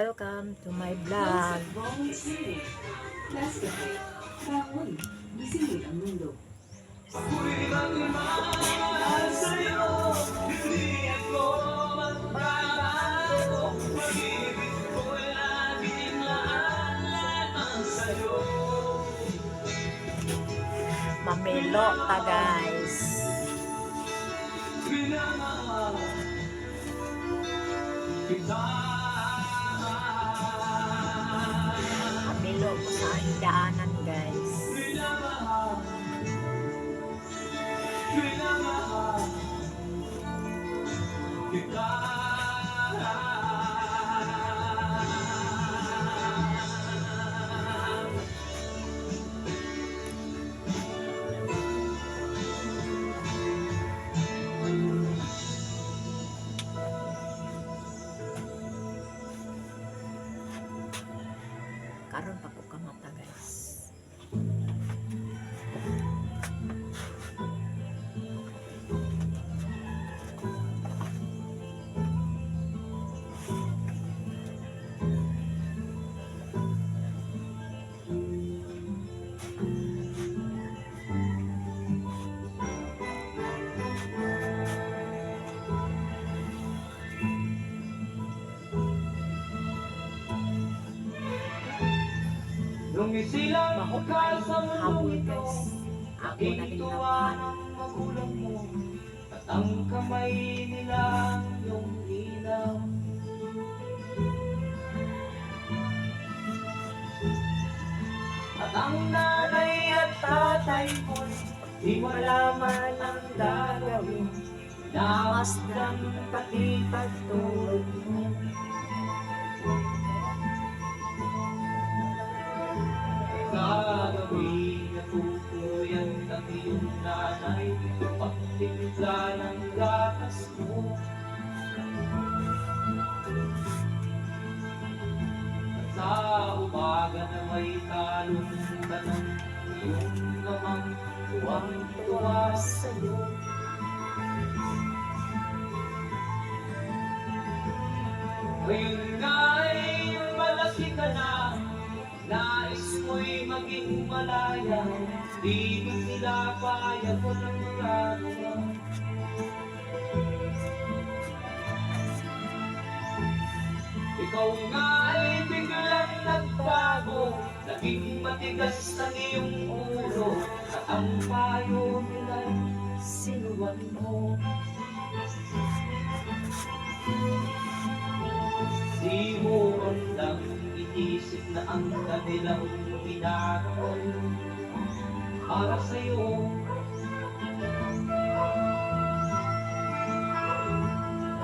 Welcome to my vlog. Gisingin ang mundo. Ako'y magmahal sa'yo, hindi ako magbabago. Pag-ibig ko laging laan sa'yo. Mamelo ta guys. Minamahal kita. Mamelo ko sa daanan guys. Minamahal kita. Karon pa ko kamata guys. Lumisilang Baho ka sa habol mundong ito. guys. Ako na din Ituwa naman. ng magulang mo. At ang kamay nila ang iyong ilaw. At ang nanay at tatay mo, di malaman ang gagawin. Namasdan pati pagtulog mo. Gagawin na tutuyan ng iyong nanay, pagtimpla ng gatas mo. At sa umaga na may talong ka ng iyong namang tuwang-tuwa sa'yo. Ngayon nga ay malaki ka na, nais mo'y maging malaya, di mo sila payag walang magagawa. Ikaw nga ay biglang nagbago, naging matigas ang iyong ulo, at ang payo nila'y sinuwan mo. Di mo lang inisip na ang kanilang ginagawa para sa'yo.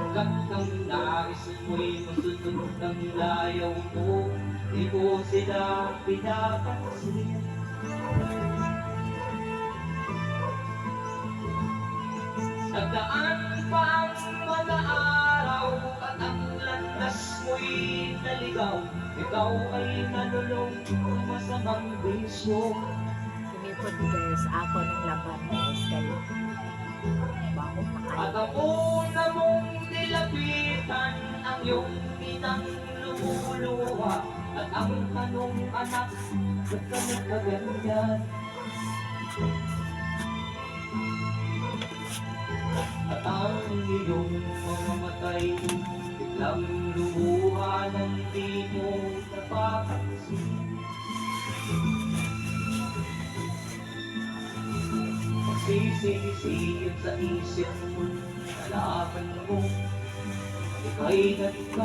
Hanggat ang nais mo'y masunod ng layaw mo, di ko sila pinapansin. Nagdaan pa ang mga araw at ang landas mo'y naligaw. Ikaw ay nalulong ng masamang bisyo. Tumipod guys. Ako ng laban guys. Kayo. Baho pa At kayo. ako na mong nilapitan ang iyong inang lumuluha. At ang tanong anak, ba't ka nagkaganyan? At ang iyong mga matay, biglang lumuha ng di mo napapansin. Magsisisi sa isip mo, nalaman mo, ika'y nagka